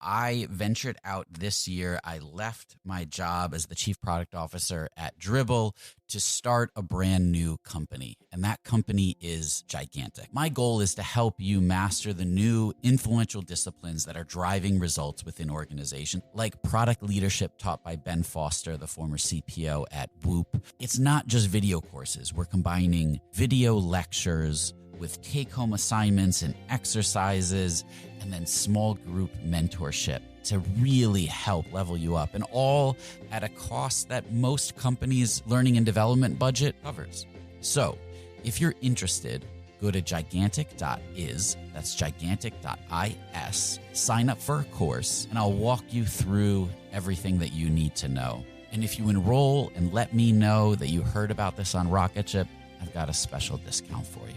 I ventured out this year. I left my job as the chief product officer at Dribbble to start a brand new company. And that company is gigantic. My goal is to help you master the new influential disciplines that are driving results within organizations, like product leadership taught by Ben Foster, the former CPO at Whoop. It's not just video courses. We're combining video lectures with take-home assignments and exercises, and then small group mentorship to really help level you up, and all at a cost that most companies' learning and development budget covers. So if you're interested, go to gigantic.is, that's gigantic.is, sign up for a course, and I'll walk you through everything that you need to know. And if you enroll and let me know that you heard about this on Rocketship, I've got a special discount for you.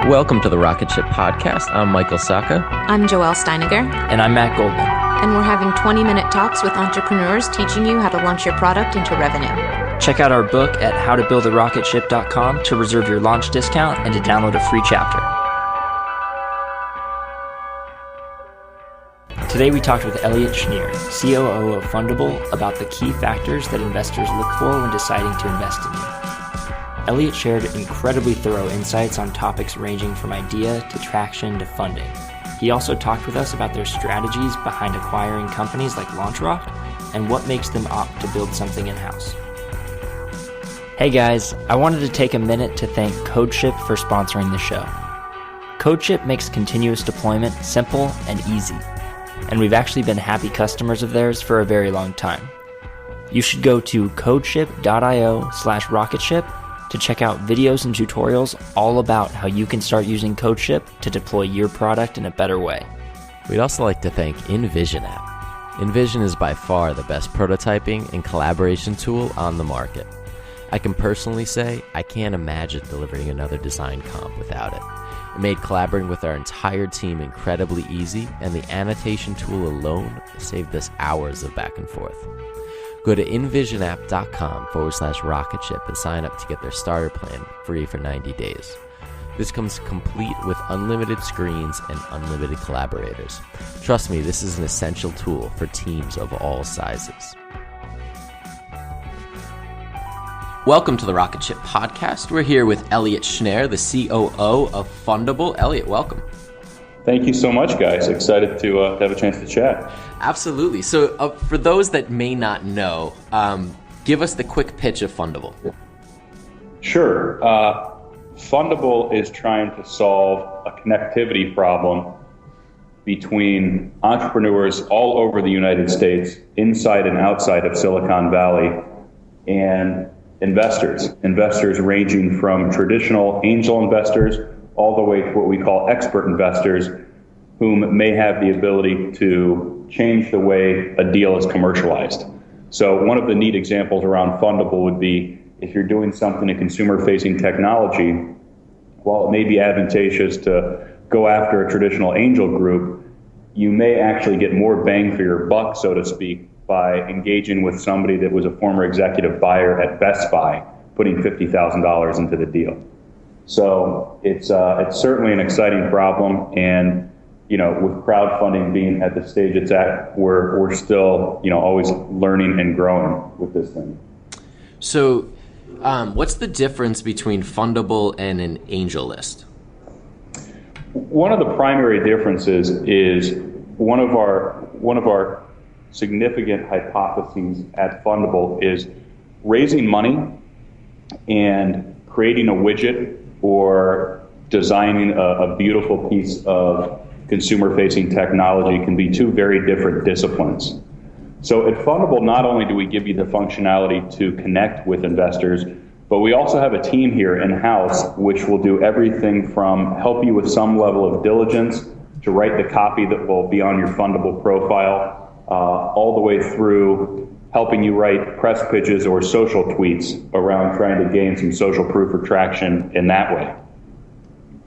Welcome to the Rocketship podcast. I'm Michael Sacca. I'm Joelle Steiniger. And I'm Matt Goldman. And we're having 20-minute talks with entrepreneurs teaching you how to launch your product into revenue. Check out our book at howtobuildarocketship.com to reserve your launch discount and to download a free chapter. Today we talked with Elliot Schneier, COO of Fundable, about the key factors that investors look for when deciding to invest in you. Elliot shared incredibly thorough insights on topics ranging from idea to traction to funding. He also talked with us about their strategies behind acquiring companies like LaunchRock and what makes them opt to build something in-house. Hey guys, I wanted to take a minute to thank CodeShip for sponsoring the show. CodeShip makes continuous deployment simple and easy, and we've actually been happy customers of theirs for a very long time. You should go to codeship.io/rocketship to check out videos and tutorials all about how you can start using CodeShip to deploy your product in a better way. We'd also like to thank InVision app. InVision is by far the best prototyping and collaboration tool on the market. I can personally say I can't imagine delivering another design comp without it. It made collaborating with our entire team incredibly easy, and the annotation tool alone saved us hours of back and forth. Go to invisionapp.com/rocketship and sign up to get their starter plan free for 90 days. This comes complete with unlimited screens and unlimited collaborators. Trust me, this is an essential tool for teams of all sizes. Welcome to the Rocketship podcast. We're here with Elliot Schneier, the COO of Fundable. Elliot, welcome. Thank you so much, guys. Excited to have a chance to chat. Absolutely. So for those that may not know, give us the quick pitch of Fundable. Sure. Fundable is trying to solve a connectivity problem between entrepreneurs all over the United States, inside and outside of Silicon Valley, and investors ranging from traditional angel investors all the way to what we call expert investors, whom may have the ability to change the way a deal is commercialized. So one of the neat examples around Fundable would be if you're doing something in consumer-facing technology, while it may be advantageous to go after a traditional angel group, you may actually get more bang for your buck, so to speak, by engaging with somebody that was a former executive buyer at Best Buy, putting $50,000 into the deal. So it's certainly an exciting problem, and with crowdfunding being at the stage it's at, we're still always learning and growing with this thing. So, what's the difference between Fundable and an angel list? One of the primary differences is one of our significant hypotheses at Fundable is raising money and creating a widget or designing a beautiful piece of consumer-facing technology can be two very different disciplines. So at Fundable, not only do we give you the functionality to connect with investors, but we also have a team here in-house which will do everything from help you with some level of diligence to write the copy that will be on your Fundable profile, all the way through helping you write press pitches or social tweets around trying to gain some social proof or traction in that way.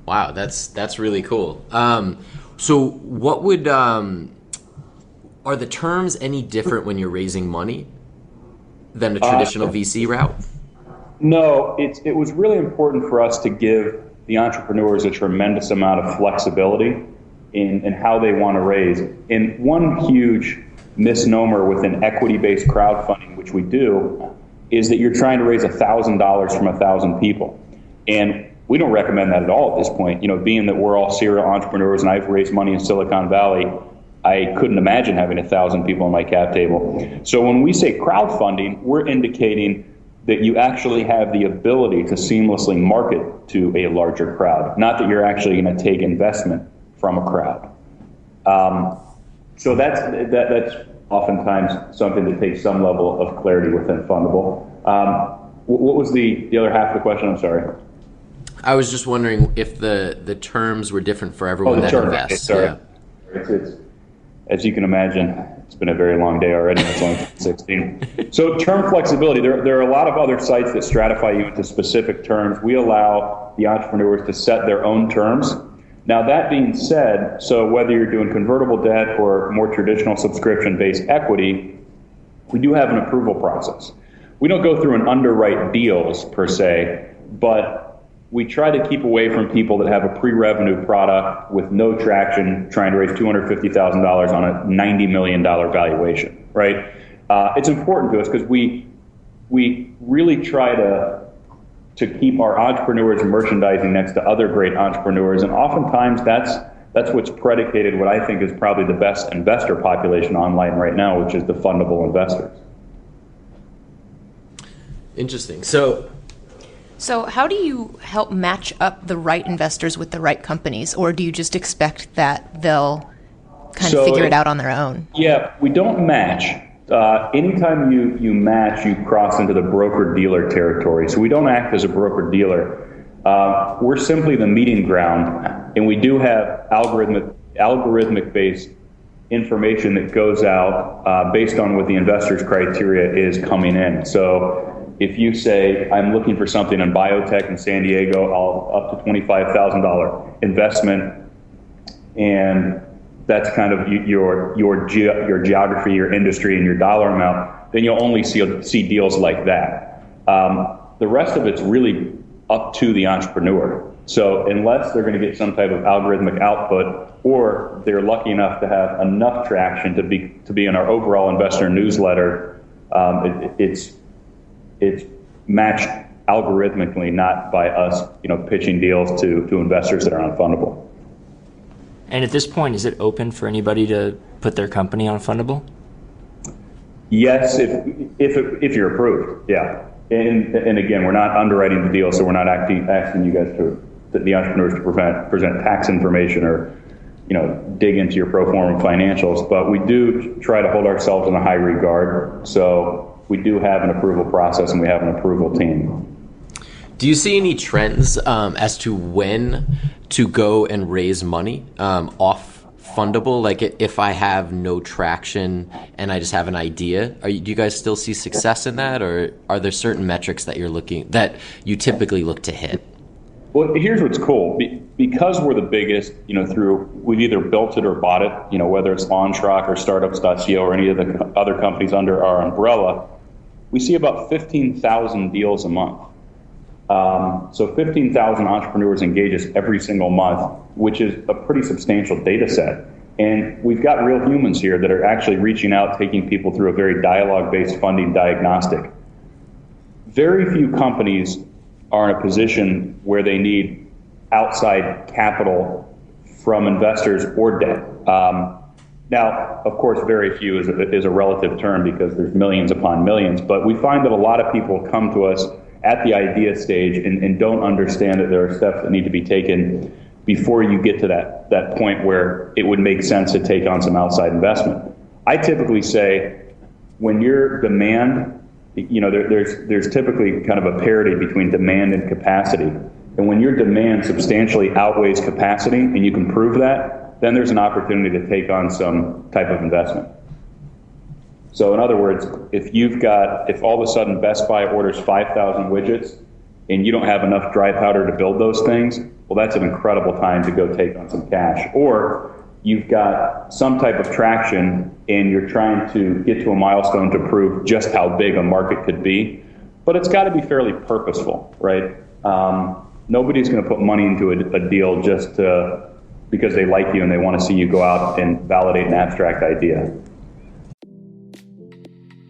Wow, that's really cool. So what would are the terms any different when you're raising money than a traditional VC route? No, it was really important for us to give the entrepreneurs a tremendous amount of flexibility in how they want to raise. And one huge misnomer within equity-based crowdfunding, which we do, is that you're trying to raise $1,000 from 1,000 people. And we don't recommend that at all at this point. Being that we're all serial entrepreneurs and I've raised money in Silicon Valley, I couldn't imagine having 1,000 people on my cap table. So when we say crowdfunding, we're indicating that you actually have the ability to seamlessly market to a larger crowd, not that you're actually going to take investment from a crowd. So that's oftentimes something that takes some level of clarity within Fundable. What was the other half of the question? I'm sorry. I was just wondering if the terms were different for everyone that invests. Sorry. Yeah. It's, as you can imagine, it's been a very long day already. It's only 16. So term flexibility, there are a lot of other sites that stratify you into specific terms. We allow the entrepreneurs to set their own terms. Now, that being said, so whether you're doing convertible debt or more traditional subscription-based equity, we do have an approval process. We don't go through and underwrite deals per se, but we try to keep away from people that have a pre-revenue product with no traction, trying to raise $250,000 on a $90 million valuation, right? It's important to us because we really try to keep our entrepreneurs merchandising next to other great entrepreneurs, and oftentimes that's what's predicated what I think is probably the best investor population online right now, which is the fundable investors. Interesting. So how do you help match up the right investors with the right companies, or do you just expect that they'll kind of figure it out on their own? Yeah, we don't match. Anytime you match, you cross into the broker-dealer territory. So we don't act as a broker-dealer. We're simply the meeting ground, and we do have algorithmic-based information that goes out based on what the investor's criteria is coming in. So if you say, I'm looking for something in biotech in San Diego, I'll up to $25,000 investment, and that's kind of your geography, your industry, and your dollar amount, then you'll only see deals like that. The rest of it's really up to the entrepreneur. So unless they're going to get some type of algorithmic output, or they're lucky enough to have enough traction to be in our overall investor newsletter, it's matched algorithmically, not by us, pitching deals to investors that are on Fundable. And at this point, is it open for anybody to put their company on Fundable? Yes, if you're approved, yeah. And again, we're not underwriting the deal, so we're not asking you guys the entrepreneurs to present tax information or dig into your pro forma financials. But we do try to hold ourselves in a high regard. So we do have an approval process and we have an approval team. Do you see any trends as to when to go and raise money off Fundable? Like if I have no traction and I just have an idea, do you guys still see success in that, or are there certain metrics that that you typically look to hit? Well, here's what's cool. Because we're the biggest, we've either built it or bought it, whether it's LaunchRock or Startups.co or any of the other companies under our umbrella, we see about 15,000 deals a month. So 15,000 entrepreneurs engage us every single month, which is a pretty substantial data set. And we've got real humans here that are actually reaching out, taking people through a very dialogue-based funding diagnostic. Very few companies are in a position where they need outside capital from investors or debt. Now, of course, very few is a relative term because there's millions upon millions, but we find that a lot of people come to us at the idea stage and don't understand that there are steps that need to be taken before you get to that point where it would make sense to take on some outside investment. I typically say when your demand, there's typically kind of a parity between demand and capacity. And when your demand substantially outweighs capacity and you can prove that, then there's an opportunity to take on some type of investment. So in other words, if all of a sudden Best Buy orders 5,000 widgets and you don't have enough dry powder to build those things, well, that's an incredible time to go take on some cash. Or you've got some type of traction and you're trying to get to a milestone to prove just how big a market could be, but it's got to be fairly purposeful, right? nobody's going to put money into a deal just because they like you and they want to see you go out and validate an abstract idea.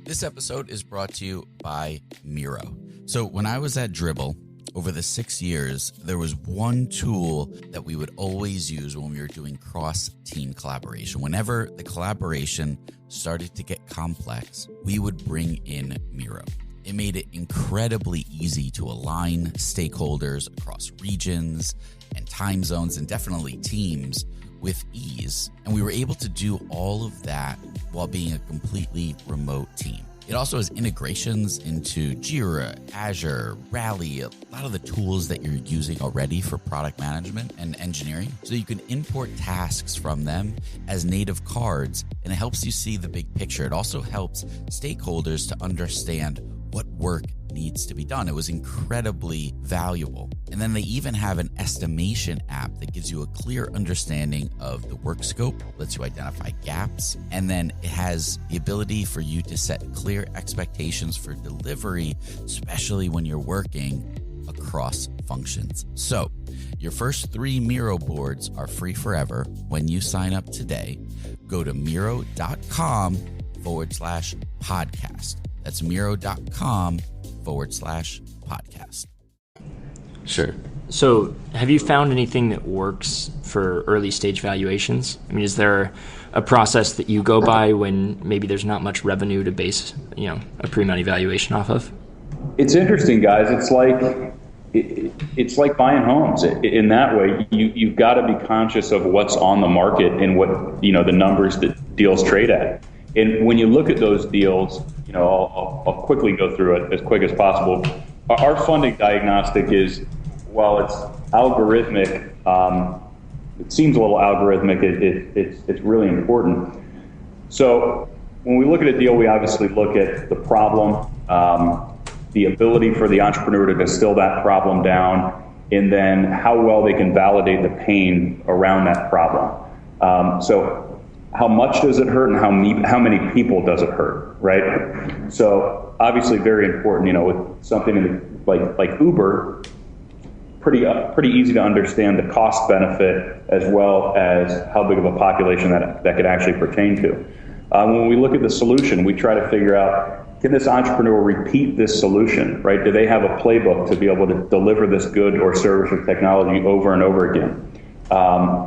This episode is brought to you by Miro. So when I was at Dribbble, over the 6 years, there was one tool that we would always use when we were doing cross-team collaboration. Whenever the collaboration started to get complex, we would bring in Miro. It made it incredibly easy to align stakeholders across regions and time zones and definitely teams with ease. And we were able to do all of that while being a completely remote team. It also has integrations into Jira, Azure, Rally, a lot of the tools that you're using already for product management and engineering. So you can import tasks from them as native cards, and it helps you see the big picture. It also helps stakeholders to understand what work needs to be done. It was incredibly valuable. And then they even have an estimation app that gives you a clear understanding of the work scope, lets you identify gaps, and then it has the ability for you to set clear expectations for delivery, especially when you're working across functions. So your first 3 Miro boards are free forever when you sign up today. Go to Miro.com/podcast. That's Miro.com/podcast. Sure. So have you found anything that works for early stage valuations? I mean, is there a process that you go by when maybe there's not much revenue to base, a pre-money valuation off of? It's interesting, guys. It's like buying homes. In that way, you've got to be conscious of what's on the market and what, the numbers that deals trade at. And when you look at those deals, I'll quickly go through it as quick as possible. Our funding diagnostic is, while it's algorithmic, it seems a little algorithmic, it's really important. So when we look at a deal, we obviously look at the problem, the ability for the entrepreneur to distill that problem down, and then how well they can validate the pain around that problem. So how much does it hurt and how many people does it hurt, right? So obviously very important, with something like Uber, pretty easy to understand the cost benefit as well as how big of a population that could actually pertain to. When we look at the solution, we try to figure out, can this entrepreneur repeat this solution, right? Do they have a playbook to be able to deliver this good or service or technology over and over again?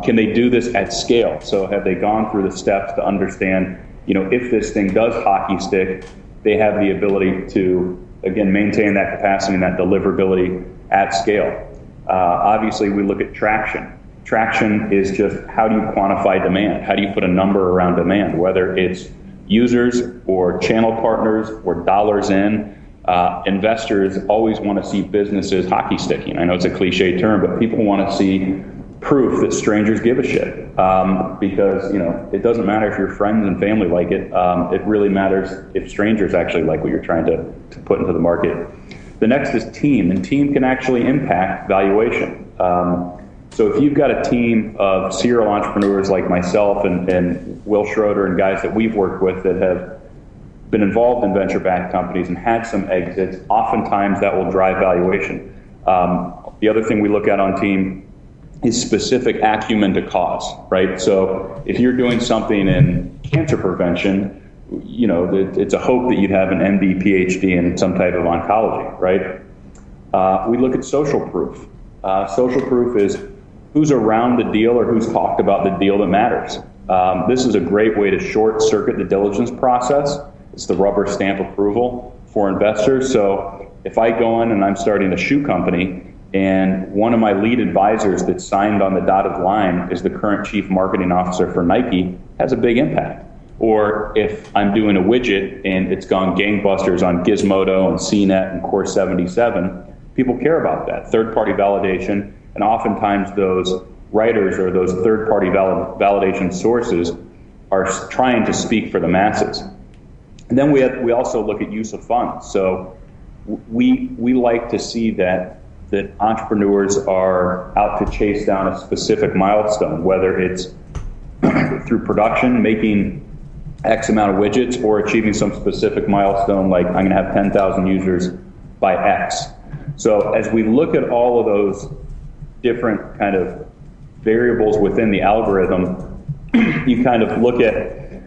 Can they do this at scale? So have they gone through the steps to understand, if this thing does hockey stick, they have the ability to, again, maintain that capacity and that deliverability at scale. Obviously, we look at traction. Traction is just, how do you quantify demand? How do you put a number around demand, whether it's users or channel partners or dollars in? Investors always want to see businesses hockey sticking. I know it's a cliche term, but people want to see proof that strangers give a shit, because it doesn't matter if your friends and family like it. It really matters if strangers actually like what you're trying to put into the market. The next is team, and team can actually impact valuation. So if you've got a team of serial entrepreneurs like myself and Will Schroeder and guys that we've worked with that have been involved in venture-backed companies and had some exits, oftentimes that will drive valuation. The other thing we look at on team is specific acumen to cause, right? So if you're doing something in cancer prevention, it's a hope that you'd have an MD, PhD in some type of oncology, right? We look at social proof. Social proof is who's around the deal or who's talked about the deal that matters. This is a great way to short circuit the diligence process. It's the rubber stamp approval for investors. So if I go in and I'm starting a shoe company, and one of my lead advisors that signed on the dotted line is the current chief marketing officer for Nike, has a big impact. Or if I'm doing a widget and it's gone gangbusters on Gizmodo and CNET and Core 77, people care about that. Third-party validation, and oftentimes those writers or those third-party validation sources are trying to speak for the masses. And then we also look at use of funds. So we like to see that entrepreneurs are out to chase down a specific milestone, whether it's through production, making X amount of widgets, or achieving some specific milestone like I'm going to have 10,000 users by X. So as we look at all of those different kind of variables within the algorithm, you kind of look at,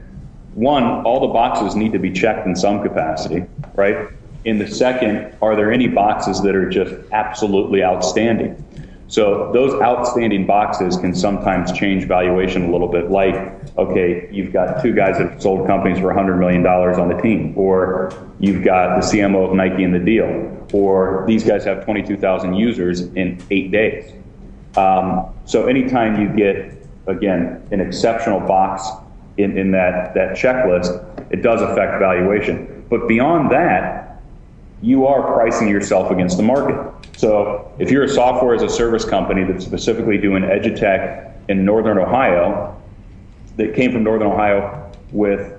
one, all the boxes need to be checked in some capacity, right? In the second, are there any boxes that are just absolutely outstanding? So those outstanding boxes can sometimes change valuation a little bit, like, okay, you've got two guys that have sold companies for $100 million on the team, or you've got the CMO of Nike in the deal, or these guys have 22,000 users in 8 days. So anytime you get, again, an exceptional box in that checklist, it does affect valuation. But beyond that, you are pricing yourself against the market. So if you're a software as a service company that's specifically doing edutech in Northern Ohio, that came from Northern Ohio with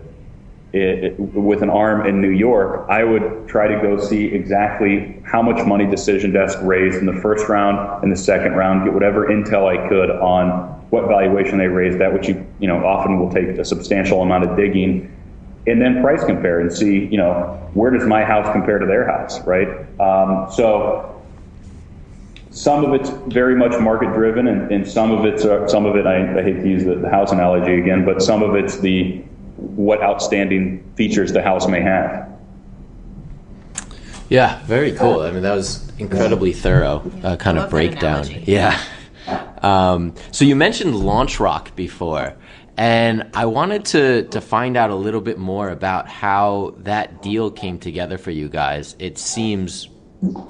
an arm in New York, I would try to go see exactly how much money Decision Desk raised in the first round and the second round, get whatever intel I could on what valuation they raised at, which you know often will take a substantial amount of digging, and then price compare and see, you know, where does my house compare to their house, right? So some of it's very much market driven, and some of it, I hate to use the house analogy again, but some of it's what outstanding features the house may have. Yeah, very cool. I mean, that was incredibly thorough kind of breakdown. Yeah. So you mentioned LaunchRock before, and I wanted to find out a little bit more about how that deal came together for you guys. It seems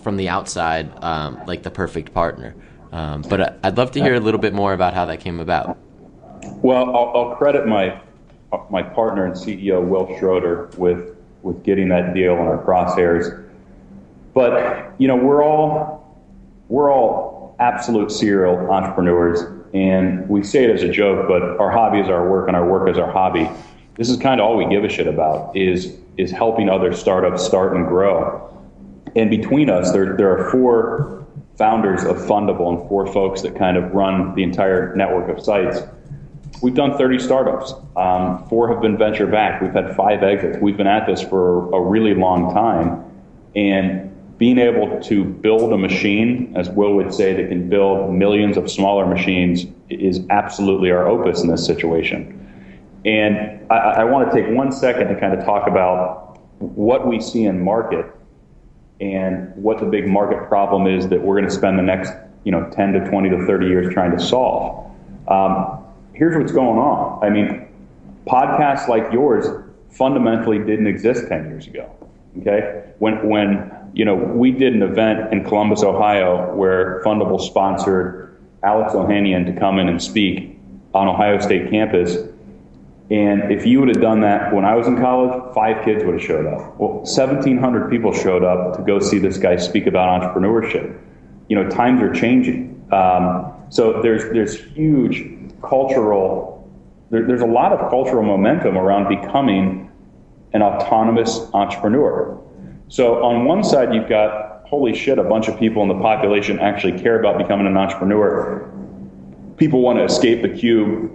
from the outside like the perfect partner, but I'd love to hear a little bit more about how that came about. Well, I'll credit my partner and CEO, Will Schroeder, with getting that deal in our crosshairs. But, you know, we're all absolute serial entrepreneurs, and we say it as a joke, but our hobby is our work and our work is our hobby. This is kind of all we give a shit about is helping other startups start and grow. And between us, there are 4 founders of Fundable and 4 folks that kind of run the entire network of sites. We've done 30 startups. 4 have been venture backed. We've had 5 exits. We've been at this for a really long time. And being able to build a machine, as Will would say, that can build millions of smaller machines is absolutely our opus in this situation. And I want to take 1 second to kind of talk about what we see in market and what the big market problem is that we're going to spend the next 10 to 20 to 30 years trying to solve. Here's what's going on. I mean, podcasts like yours fundamentally didn't exist 10 years ago. Okay, when we did an event in Columbus, Ohio, where Fundable sponsored Alex Ohanian to come in and speak on Ohio State campus, and if you would have done that when I was in college, 5 kids would have showed up. Well, 1,700 people showed up to go see this guy speak about entrepreneurship. Times are changing, so there's huge cultural. There's a lot of cultural momentum around becoming an autonomous entrepreneur. So on one side, you've got, holy shit, a bunch of people in the population actually care about becoming an entrepreneur. People want to escape the cube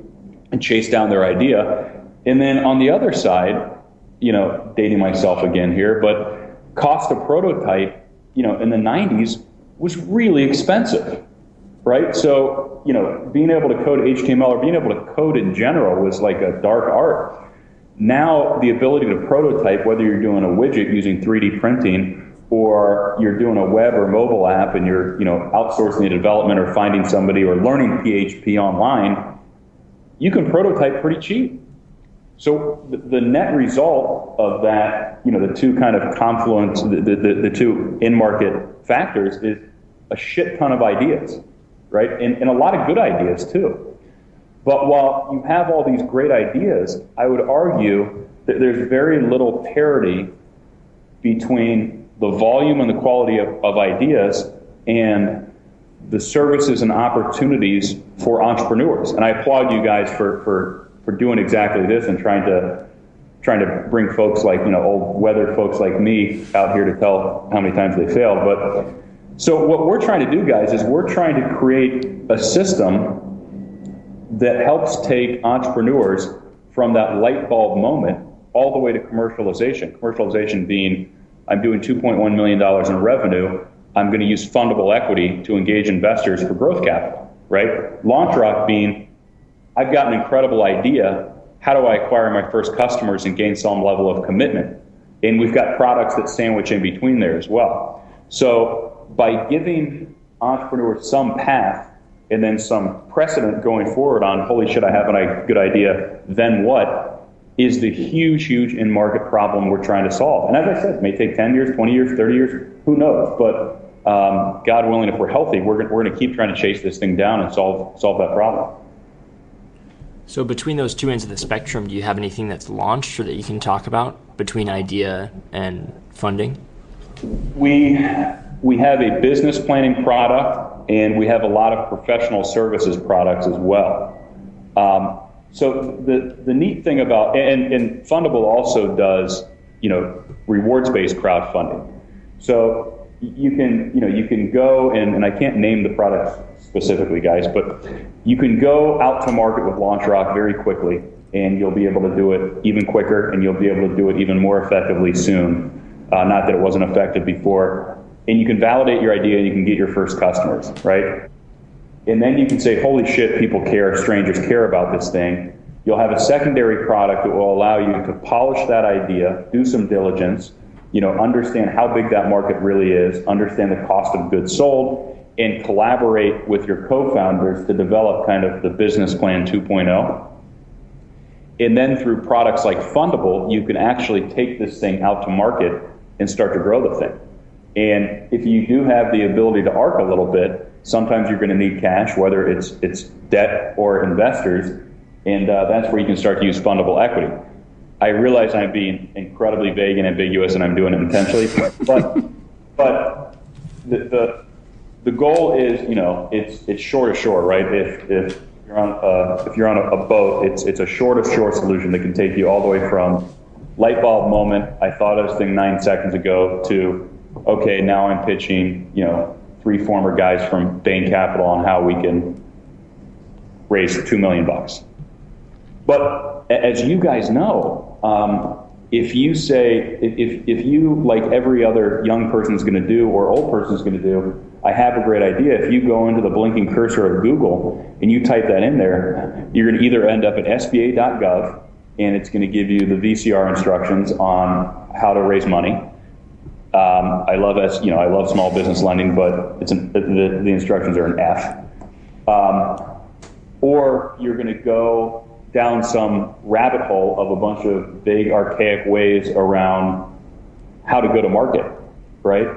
and chase down their idea. And then on the other side, dating myself again here, but cost of prototype, in the 90s was really expensive, right? So, being able to code HTML or being able to code in general was like a dark art. Now, the ability to prototype, whether you're doing a widget using 3D printing or you're doing a web or mobile app and you're, outsourcing the development or finding somebody or learning PHP online, you can prototype pretty cheap. So the net result of that, the two kind of confluence, the two in-market factors is a shit ton of ideas, right? And a lot of good ideas too. But while you have all these great ideas, I would argue that there's very little parity between the volume and the quality of ideas and the services and opportunities for entrepreneurs. And I applaud you guys for doing exactly this and trying to bring folks like, old weathered folks like me out here to tell how many times they failed. But so what we're trying to do, guys, is we're trying to create a system that helps take entrepreneurs from that light bulb moment all the way to commercialization. Commercialization being, I'm doing $2.1 million in revenue, I'm going to use fundable equity to engage investors for growth capital, right? LaunchRock being, I've got an incredible idea. How do I acquire my first customers and gain some level of commitment? And we've got products that sandwich in between there as well. So by giving entrepreneurs some path and then some precedent going forward on, holy shit, I have a good idea, then what, is the huge in-market problem we're trying to solve. And as I said, it may take 10 years, 20 years, 30 years, who knows? But God willing, if we're healthy, we're going to keep trying to chase this thing down and solve that problem. So between those two ends of the spectrum, do you have anything that's launched or that you can talk about between idea and funding? We have a business planning product, and we have a lot of professional services products as well. So the neat thing about, and Fundable also does, rewards-based crowdfunding. So you can go and I can't name the product specifically, guys, but you can go out to market with LaunchRock very quickly, and you'll be able to do it even quicker, and you'll be able to do it even more effectively soon. Not that it wasn't effective before. And you can validate your idea, and you can get your first customers, right? And then you can say, holy shit, people care, strangers care about this thing. You'll have a secondary product that will allow you to polish that idea, do some diligence, understand how big that market really is, understand the cost of goods sold, and collaborate with your co-founders to develop kind of the business plan 2.0. And then through products like Fundable, you can actually take this thing out to market and start to grow the thing. And if you do have the ability to arc a little bit, sometimes you're going to need cash, whether it's debt or investors, and that's where you can start to use fundable equity. I realize I'm being incredibly vague and ambiguous, and I'm doing it intentionally, but the goal is, it's shore to shore, right? If you're on a boat, it's a shore to shore solution that can take you all the way from light bulb moment, I thought of this thing 9 seconds ago, to okay, now I'm pitching, 3 former guys from Bain Capital on how we can raise $2 million. But as you guys know, if you say, if you, like every other young person's going to do or old person's going to do, I have a great idea. If you go into the blinking cursor of Google and you type that in there, you're going to either end up at sba.gov, and it's going to give you the VCR instructions on how to raise money. I love small business lending, but the instructions are an F. Or you're going to go down some rabbit hole of a bunch of vague, archaic ways around how to go to market, right?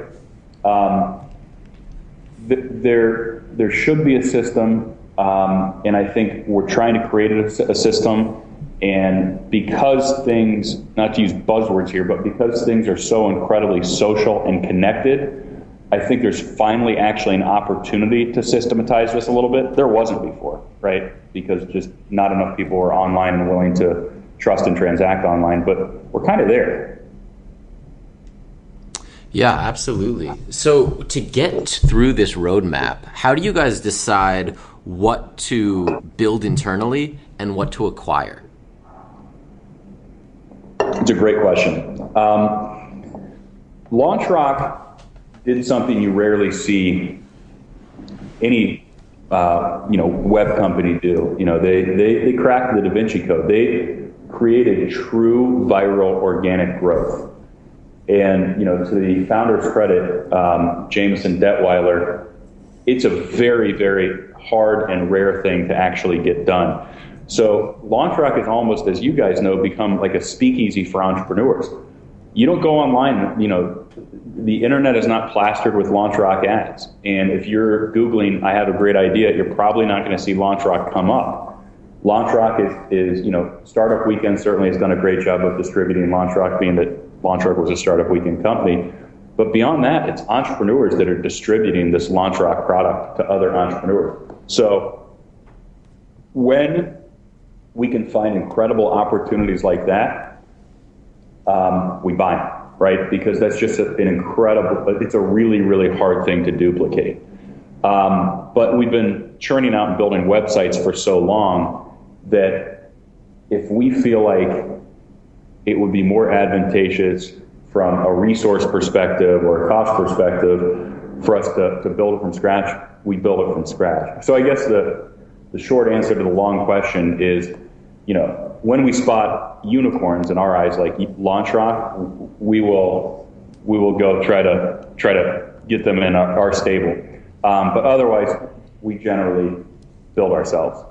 There should be a system, and I think we're trying to create a system. And because things, not to use buzzwords here, but because things are so incredibly social and connected, I think there's finally actually an opportunity to systematize this a little bit. There wasn't before, right? Because just not enough people were online and willing to trust and transact online, but we're kind of there. Yeah, absolutely. So to get through this roadmap, how do you guys decide what to build internally and what to acquire? It's a great question. LaunchRock did something you rarely see any web company do. They cracked the Da Vinci Code. They created true viral organic growth. And to the founder's credit, Jameson Detweiler, it's a very, very hard and rare thing to actually get done. So LaunchRock is almost, as you guys know, become like a speakeasy for entrepreneurs. You don't go online, the internet is not plastered with LaunchRock ads. And if you're Googling, I have a great idea, you're probably not going to see LaunchRock come up. LaunchRock is Startup Weekend certainly has done a great job of distributing LaunchRock, being that LaunchRock was a Startup Weekend company. But beyond that, it's entrepreneurs that are distributing this LaunchRock product to other entrepreneurs. So when we can find incredible opportunities like that, we buy them, right? Because that's just an incredible, it's a really, really hard thing to duplicate. But we've been churning out and building websites for so long that if we feel like it would be more advantageous from a resource perspective or a cost perspective, for us to build it from scratch, we build it from scratch. So I guess the short answer to the long question is, when we spot unicorns in our eyes, like LaunchRock, we will go try to get them in our stable. But otherwise, we generally build ourselves.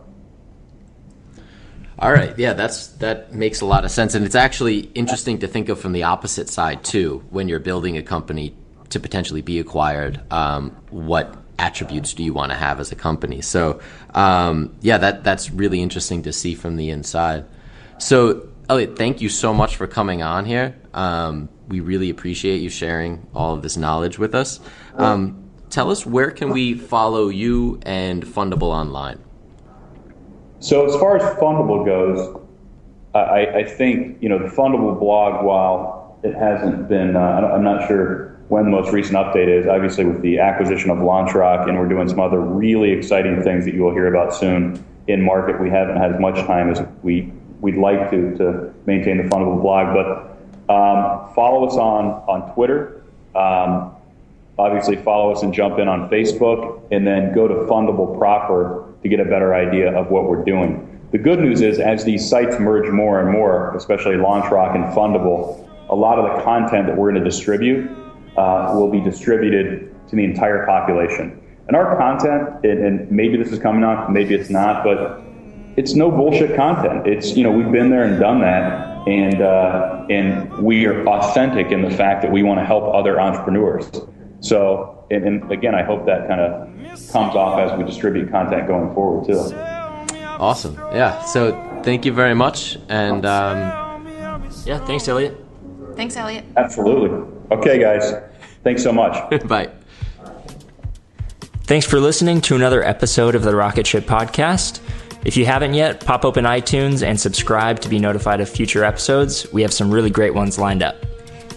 All right. Yeah, that makes a lot of sense. And it's actually interesting to think of from the opposite side, too, when you're building a company to potentially be acquired. What attributes do you want to have as a company? So, that's really interesting to see from the inside. So, Elliot, thank you so much for coming on here. We really appreciate you sharing all of this knowledge with us. Tell us, where can we follow you and Fundable online? So as far as Fundable goes, I think, the Fundable blog, while it hasn't been, I'm not sure when the most recent update is, obviously with the acquisition of LaunchRock, and we're doing some other really exciting things that you will hear about soon in market. We haven't had as much time as we'd like to maintain the Fundable blog, but follow us on Twitter. Obviously follow us and jump in on Facebook, and then go to Fundable proper to get a better idea of what we're doing. The good news is, as these sites merge more and more, especially LaunchRock and Fundable, a lot of the content that we're going to distribute will be distributed to the entire population. And our content, and maybe this is coming on, maybe it's not, but it's no bullshit content. It's, we've been there and done that, and we are authentic in the fact that we want to help other entrepreneurs. So, and again, I hope that kind of comes off as we distribute content going forward too. Awesome. Yeah. So thank you very much. And Thanks, Elliot. Thanks, Elliot. Absolutely. Okay, guys. Thanks so much. Bye. Thanks for listening to another episode of the Rocketship podcast. If you haven't yet, pop open iTunes and subscribe to be notified of future episodes. We have some really great ones lined up.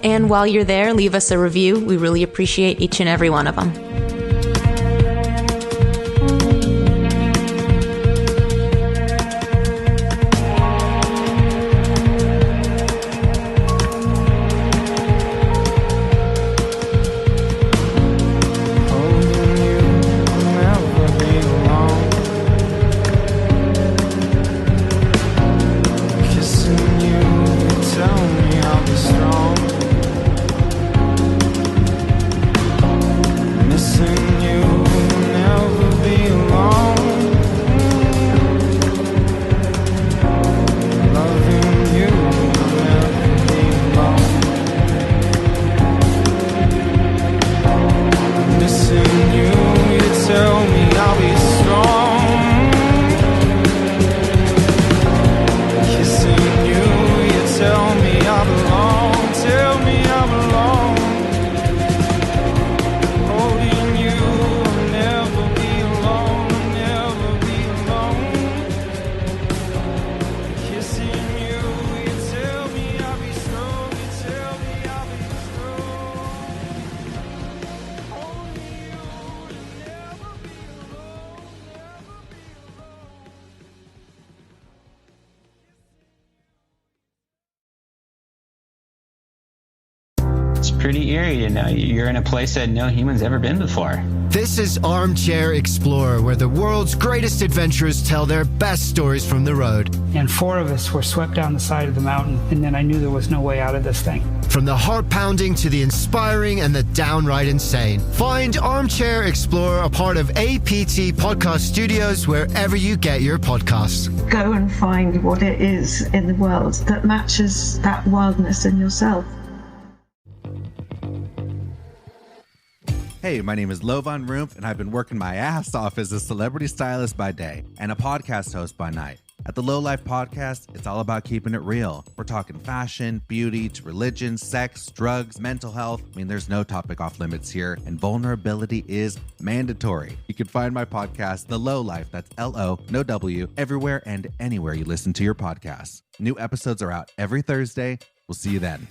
And while you're there, leave us a review. We really appreciate each and every one of them. Pretty eerie, you're in a place that no human's ever been before. This is Armchair Explorer, where the world's greatest adventurers tell their best stories from the road. And 4 of us were swept down the side of the mountain, and then I knew there was no way out of this thing. From the heart-pounding to the inspiring and the downright insane. Find Armchair Explorer, a part of APT Podcast Studios, wherever you get your podcasts. Go and find what it is in the world that matches that wildness in yourself. Hey, my name is Lovan Rumpf, and I've been working my ass off as a celebrity stylist by day and a podcast host by night. At the Low Life Podcast, it's all about keeping it real. We're talking fashion, beauty, to religion, sex, drugs, mental health. I mean, there's no topic off limits here, and vulnerability is mandatory. You can find my podcast, The Low Life, that's L-O, no W, everywhere and anywhere you listen to your podcasts. New episodes are out every Thursday. We'll see you then.